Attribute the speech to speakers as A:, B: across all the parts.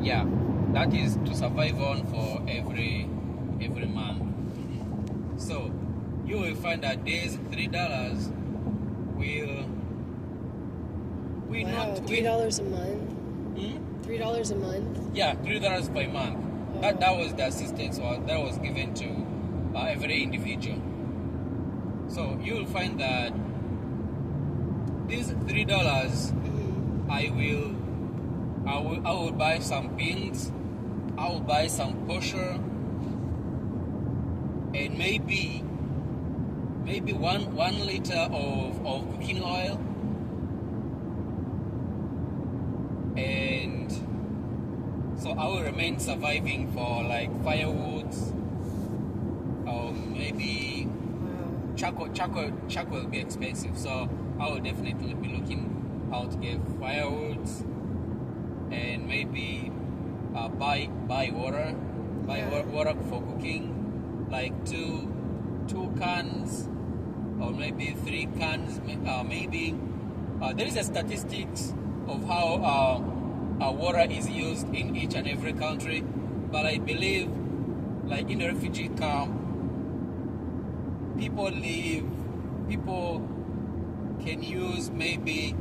A: Yeah, that is to survive on for every month. So you will find that these $3 will
B: Wow,
A: not
B: $3 a month. $3 a month.
A: Yeah, $3 per month.
B: Oh.
A: That was the assistance that was given to every individual. So you will find that these $3, I will buy some beans, I will buy some kosher, and maybe 1 liter of cooking oil, and so I will remain surviving for like firewoods, or maybe charcoal will be expensive, so I will definitely be looking how to get firewoods, and maybe buy water for cooking, like two cans or maybe 3 cans. Maybe there is a statistics of how water is used in each and every country, but I believe, like in a refugee camp, people can use maybe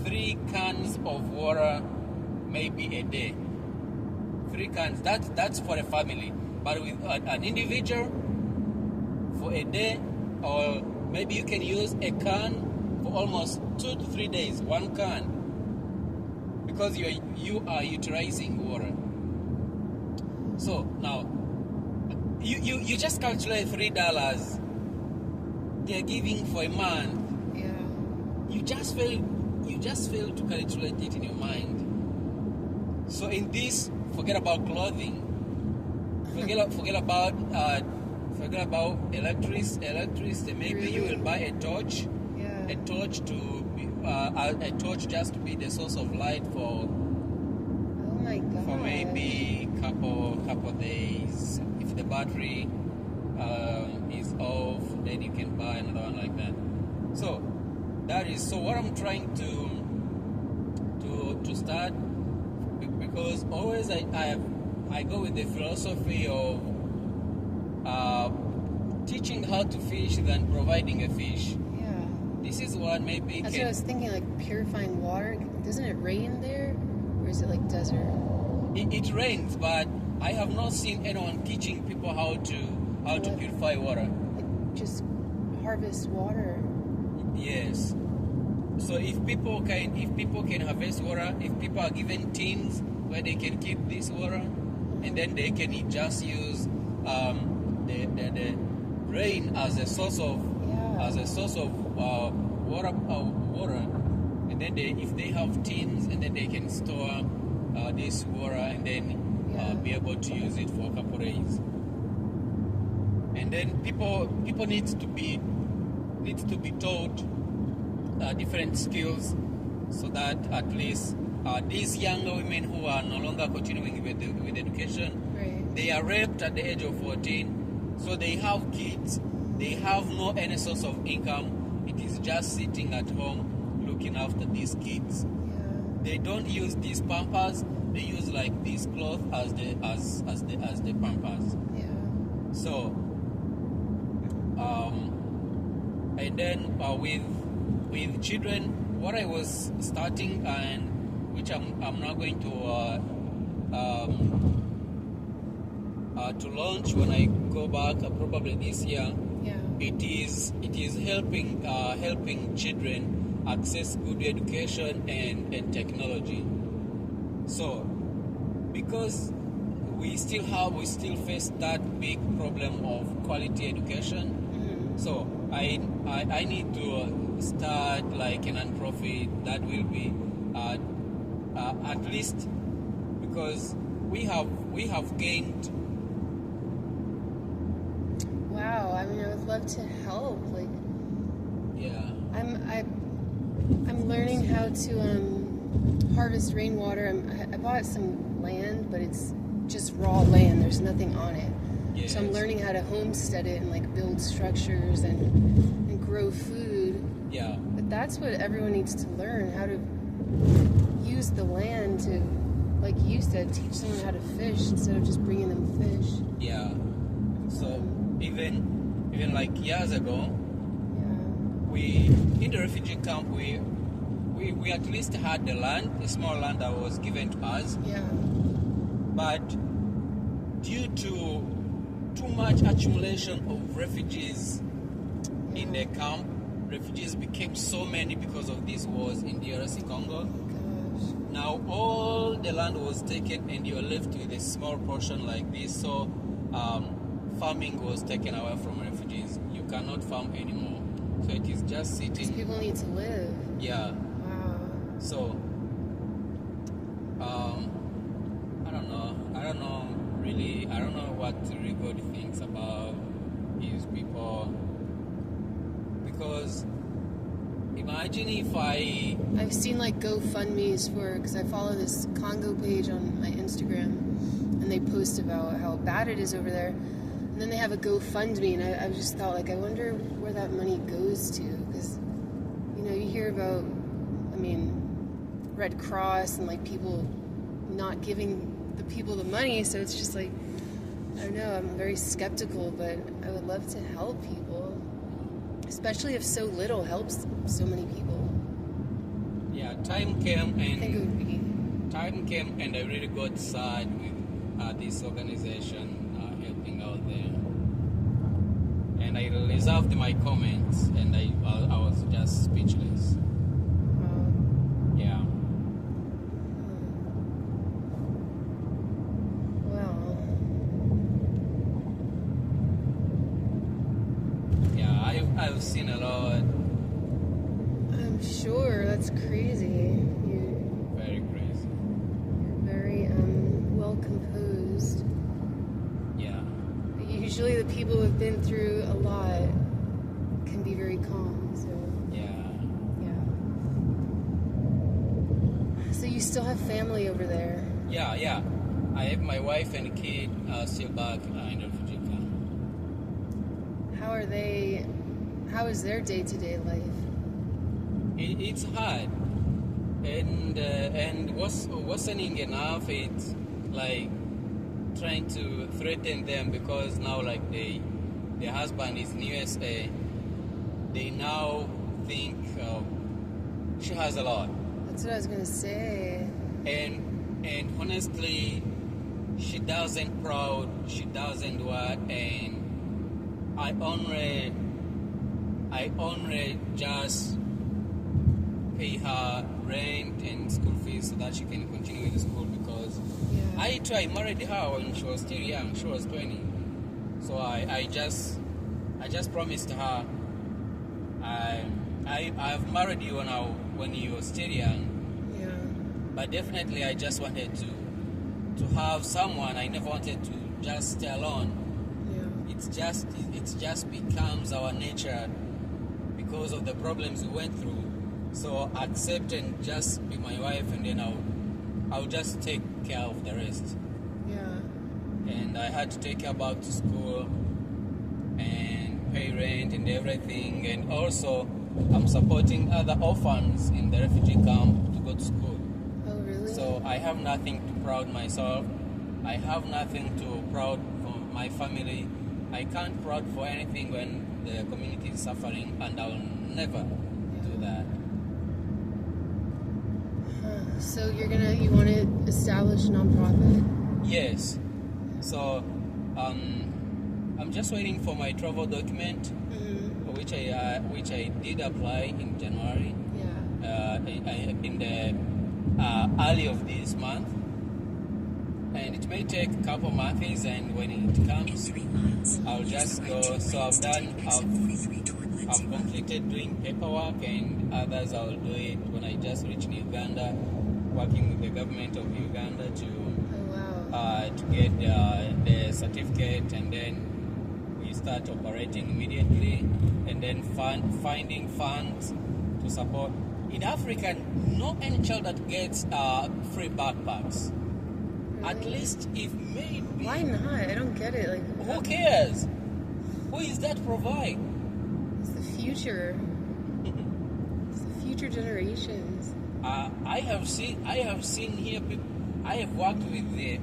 A: 3 cans of water maybe a day. 3 cans, that's for a family, but with an individual for a day, or maybe you can use a can for almost 2 to 3 days, 1 can, because you are utilizing water. So now you just calculate $3 they're giving for a month.
B: Yeah.
A: You just fail to calculate it in your mind. So in this, forget about clothing, forget about electricity. Maybe
B: Really?
A: you will buy a torch.
B: Yeah.
A: A torch just to be the source of light for
B: Oh my God.
A: for maybe couple days. If the battery is off, then you can buy another one like that. So that is what I'm trying to start, because always I go with the philosophy of teaching how to fish than providing a fish.
B: Yeah.
A: This is what maybe
B: That's what I was thinking, like purifying water. Doesn't it rain there? Or is it like desert?
A: It rains, but I have not seen anyone teaching people how to purify water.
B: Like just harvest water.
A: Yes. So if people can harvest water, if people are given tins where they can keep this water, and then they can just use the rain as a source of water, and then if they have tins, and then they can store this water, and then be able to use it for a couple days. And then people need to be taught different skills, so that at least these younger women who are no longer continuing with education,
B: Right.
A: they are raped at the age of 14, so they have kids, they have no any source of income. It is just sitting at home looking after these kids.
B: Yeah.
A: They don't use these pampers, they use like this cloth as the pampers.
B: Yeah.
A: So and then with children, what I was starting, and which I'm now going to launch when I go back, probably this year.
B: Yeah.
A: It is helping children access good education and technology. So because we still face that big problem of quality education.
B: Mm-hmm.
A: So I need to start like a non-profit that will be at least, because we have gained.
B: Wow. I mean, I would love to help. Like,
A: Yeah.
B: I'm learning how to harvest rainwater. I bought some land, but it's just raw land. There's nothing on it.
A: Yes.
B: So I'm learning how to homestead it and like build structures and grow food.
A: Yeah.
B: But that's what everyone needs to learn, how to use the land to like you said, teach someone how to fish instead of just bringing them fish.
A: Yeah. So even like years ago, we in the refugee camp we at least had the land, a small land that was given to us.
B: Yeah.
A: But due to too much accumulation of refugees in the camp, refugees became so many because of these wars in DRC Congo.
B: Gosh.
A: Now all the land was taken and you're left with a small portion like this. So farming was taken away from refugees. You cannot farm anymore. So it is just
B: Because
A: sitting.
B: people need to live.
A: Yeah.
B: Wow.
A: So I don't know really. I don't know what really God thinks about his people. Because imagine if
B: I've seen like GoFundMe's for, because I follow this Congo page on my Instagram, and they post about how bad it is over there. And then they have a GoFundMe, and I just thought, like, I wonder where that money goes to, because, you know, you hear about, I mean, Red Cross and like people not giving the people the money, so it's just like, I don't know, I'm very skeptical, but I would love to help people, especially if so little helps so many people.
A: yeah, time came
B: I think it
A: and
B: would be.
A: I really got sad with this organization helping out there, and I reserved my comments, and I was just speechless. Yeah.
B: Well,
A: Yeah, I've seen a lot.
B: I'm sure that's crazy.
A: Very crazy.
B: You're very well composed.
A: Yeah.
B: Usually the people who've been through a lot can be very calm, so
A: Yeah.
B: yeah. So you still have family over there?
A: Yeah. I have my wife and kid still back in the refugee camp.
B: How is their day-to-day life?
A: It's hard, and what's worsening enough, it's like trying to threaten them, because now like their husband is in USA. They now think she has a lot,
B: That's what I was gonna say.
A: and honestly, she doesn't proud, she doesn't what, and I only just pay her rent and school fees so that she can continue with the school, because
B: Yeah.
A: I married her when she was still young. She was 20. So I just promised her, I've married you when you were still young,
B: Yeah.
A: but definitely I just wanted to have someone. I never wanted to just stay alone.
B: Yeah.
A: It just becomes our nature because of the problems we went through. So accept and just be my wife, and then I'll just take care of the rest.
B: Yeah.
A: And I had to take her back to school and pay rent and everything, and also I'm supporting other orphans in the refugee camp to go to school.
B: Oh, really?
A: So I have nothing to proud myself. I have nothing to proud for my family. I can't proud for anything when the community is suffering, and I'll never do that.
B: So you want to establish a nonprofit?
A: Yes. So I'm just waiting for my travel document, which I did apply in January.
B: Yeah.
A: In the early of this month, and it may take a couple months, and when it comes, I'll just go. So I've completed doing paperwork, and others I'll do it when I just reach Uganda, working with the government of Uganda to
B: Oh, wow.
A: to get the certificate, and then we start operating immediately, and then finding funds to support. In Africa, no any child that gets free backpacks. At
B: Really?
A: least if maybe.
B: Why not? I don't get it. Like,
A: Who cares? Who is that provide?
B: it's the future. It's the future generations.
A: I have seen here I have worked with the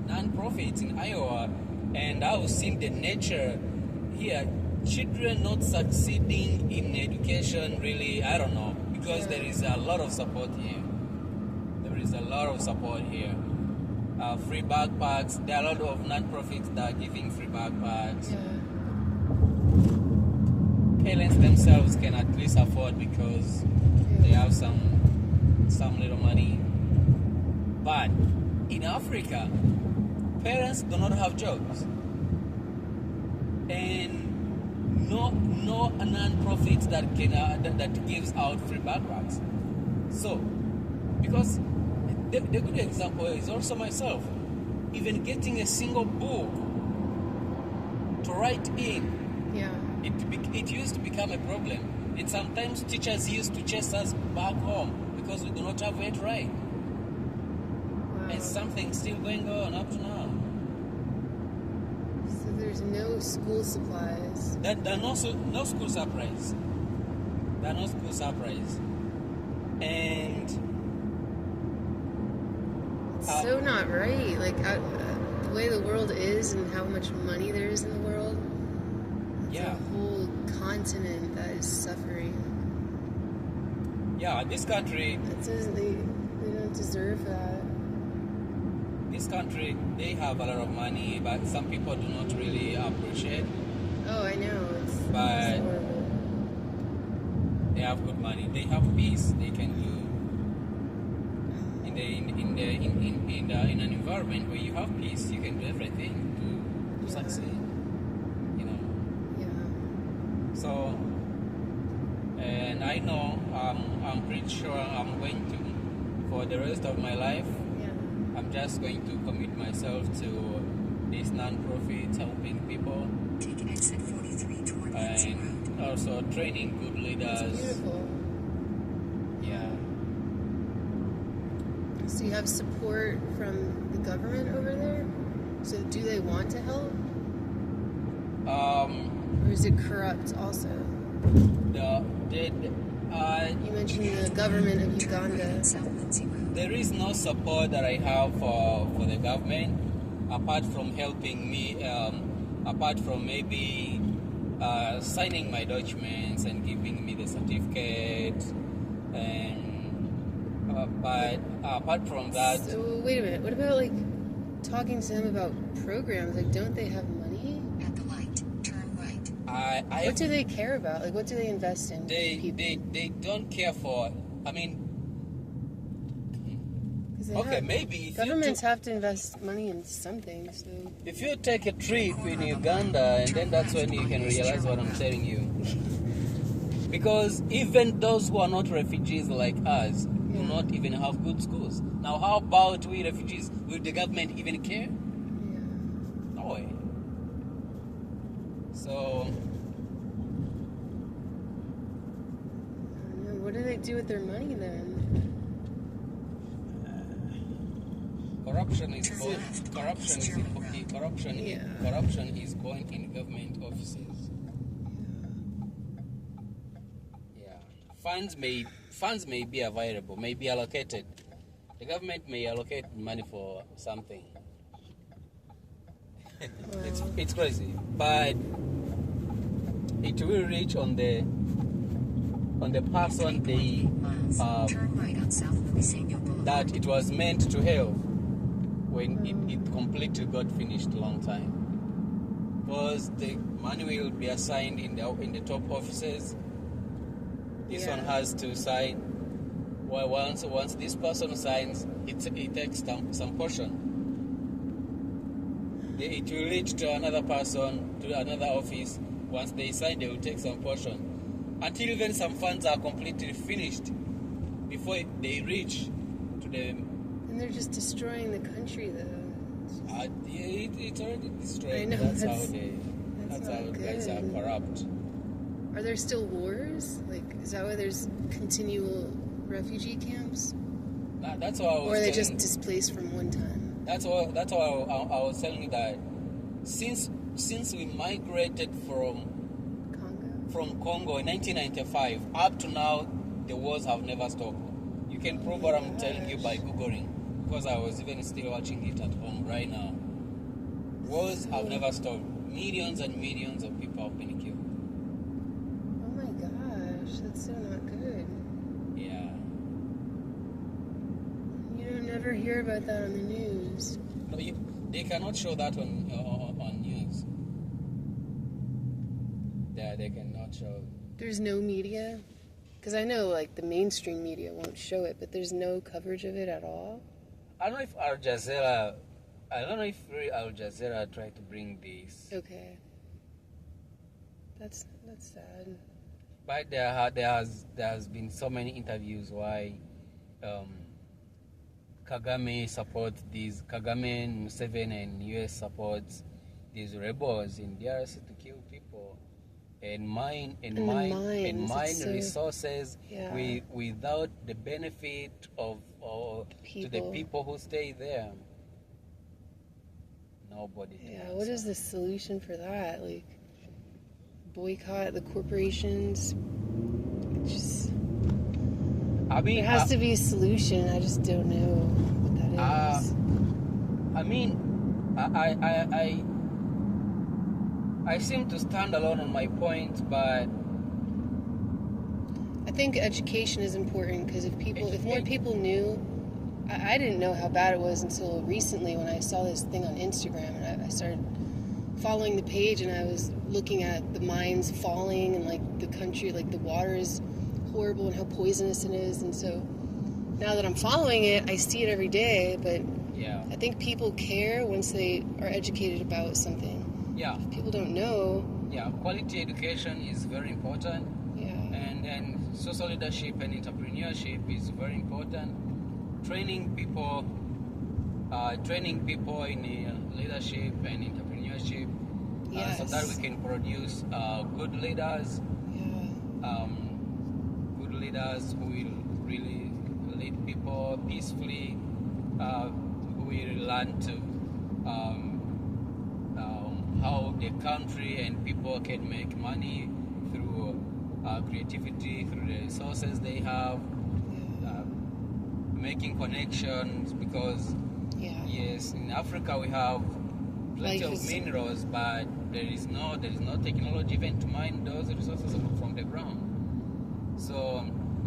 A: non-profits in Iowa, and I've seen the nature here. Children not succeeding in education, really, I don't know, because there is a lot of support here. There is a lot of support here. Free backpacks. There are a lot of non-profits that are giving free backpacks. Parents themselves can at least afford because they have some little money. But in Africa, parents do not have jobs, and no non-profit that gives out free backpacks. So, because the good example is also myself. Even getting a single book to write in, it used to become a problem, and sometimes teachers used to chase us back home because we do not have where to write. And something still going on up to now.
B: So there's no school supplies.
A: There are no school supplies. There are no school supplies. And
B: it's so not right. Like the way the world is and how much money there is in the world. It's a whole continent that is suffering.
A: Yeah, this country.
B: They don't deserve that.
A: This country, they have a lot of money, but some people do not really appreciate.
B: Oh, I know. It's horrible.
A: They have good money. They have peace. They can do in an environment where you have peace. You can do everything to succeed. You know.
B: Yeah.
A: So, and I know I'm pretty sure I'm going to, for the rest of my life. I'm just going to commit myself to this non-profit, helping people, and also training good leaders.
B: That's beautiful.
A: Yeah.
B: So you have support from the government over there? So do they want to help? Or is it corrupt also? You mentioned the government of Uganda.
A: There is no support that I have for the government, apart from helping me, apart from maybe signing my documents and giving me the certificate, and but apart from that.
B: So wait a minute. What about like talking to them about programs? Like, don't they have money?
C: At the light, turn right.
B: What do they care about? Like, what do they invest in?
A: They don't care for. I mean. Okay, maybe
B: governments have to invest money in something. So
A: if you take a trip in Uganda, and then that's when you can realize what I'm telling you. Because even those who are not refugees like us do not even have good schools. Now, how about we refugees? Will the government even care? No way. So,
B: I don't know. What do they do with their money then?
A: Corruption is going in government offices. Yeah. Funds may be available, may be allocated. The government may allocate money for something. It's crazy, but it will reach on the person that it was meant to help. When it completely got finished a long time, because the money will be assigned in the top offices. This one has to sign. Well, once this person signs, it takes some portion. It will reach to another person, to another office. Once they sign, they will take some portion, until even some funds are completely finished before they reach to the.
B: And they're just destroying the country, though.
A: It's already destroyed.
B: I know,
A: that's how guys are
B: good.
A: corrupt.
B: Are there still wars? Like, is that why there's continual refugee camps?
A: That's why I was.
B: Or are they just displaced from one time?
A: That's why I was telling you that since we migrated from Congo in 1995 up to now, the wars have never stopped. You can prove what I'm telling you by Googling. because I was even still watching it at home right now. Wars have never stopped. Millions and millions of people have been killed.
B: Oh my gosh, that's so not good.
A: Yeah.
B: You don't never hear about that on the news.
A: No, they cannot show that on news. They cannot show.
B: There's no media? Because I know, like, the mainstream media won't show it, but there's no coverage of it at all?
A: I don't know if Al Jazeera tried to bring this.
B: Okay. That's sad.
A: But there has been so many interviews why Kagame supports these, Kagame, Museveni and US supports these rebels in DRC to kill people and mine resources without the benefit of to the people who stay there. Nobody.
B: Yeah, what is the solution for that? Like, boycott the corporations? There has to be a solution. I just don't know what that is.
A: I seem to stand alone on my point, but
B: I think education is important because if more people knew, I didn't know how bad it was until recently when I saw this thing on Instagram and I started following the page and I was looking at the mines falling and like the country, like the water is horrible and how poisonous it is, and so now that I'm following it, I see it every day, but
A: yeah.
B: I think people care once they are educated about something.
A: Yeah.
B: If people don't know.
A: Yeah, quality education is very important.
B: Yeah.
A: And social leadership and entrepreneurship is very important. Training people in leadership and entrepreneurship,
B: Yes.
A: so that we can produce good leaders.
B: Yeah.
A: Good leaders who will really lead people peacefully, who will learn to how the country and people can make money through creativity, through the resources they have, making connections, because yes, in Africa we have plenty of minerals, but there is no technology even to mine those resources from the ground. So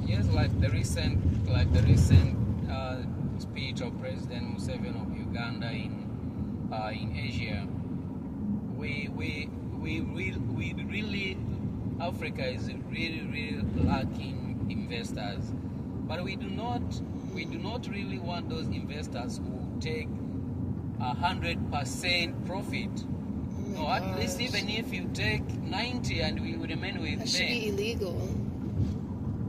A: yes, like the recent speech of President Museveni of Uganda in Asia, we really, Africa is really lacking investors, but we do not really want those investors who take 100% profit. No, at least even if you take 90 and we will remain with
B: that
A: 10.
B: should be illegal.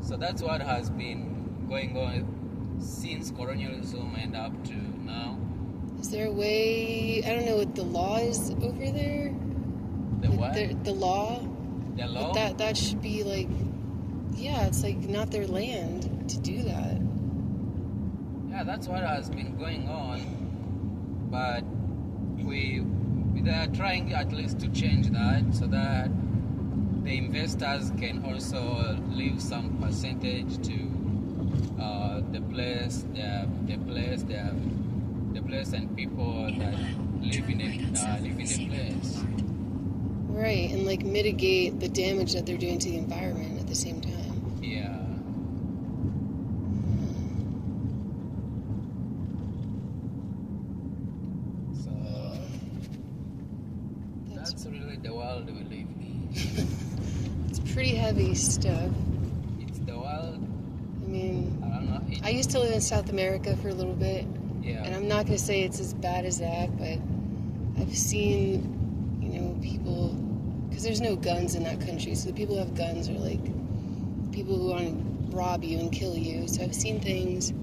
A: So that's what has been going on since colonialism and up to now.
B: Is there a way? I don't know what the law is over there.
A: The what?
B: The law.
A: The law?
B: That should be like, it's like not their land to do that.
A: Yeah, that's what has been going on. But we are trying at least to change that so that the investors can also leave some percentage to the place and people that live in the place.
B: Right, and like mitigate the damage that they're doing to the environment at the same time.
A: Yeah. So that's really the world we live in.
B: It's pretty heavy stuff.
A: It's the world.
B: I mean,
A: I don't know.
B: I used to live in South America for a little bit.
A: Yeah.
B: And I'm not going to say it's as bad as that, but I've seen, people, because there's no guns in that country, so the people who have guns are like people who want to rob you and kill you. So I've seen things.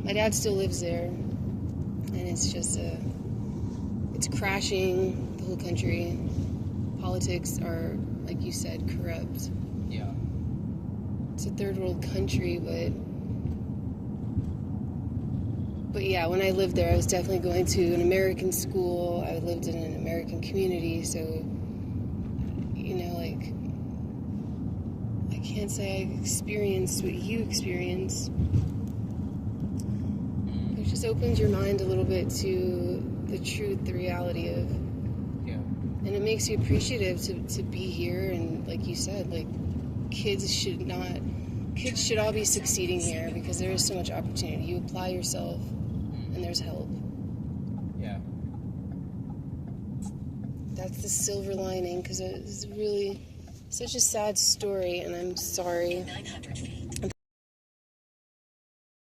B: My dad still lives there, and it's just it's crashing the whole country. Politics are, like you said, corrupt.
A: Yeah.
B: It's a third world country, but yeah, when I lived there, I was definitely going to an American school. I lived in an American community, so, I can't say I experienced what you experienced. just opens your mind a little bit to the truth, the reality of,
A: Yeah.
B: and it makes you appreciative to be here. And like you said, like kids should all be succeeding here because there is so much opportunity. You apply yourself and there's help.
A: Yeah.
B: That's the silver lining, because it's really such a sad story, and I'm sorry.
C: 900 feet.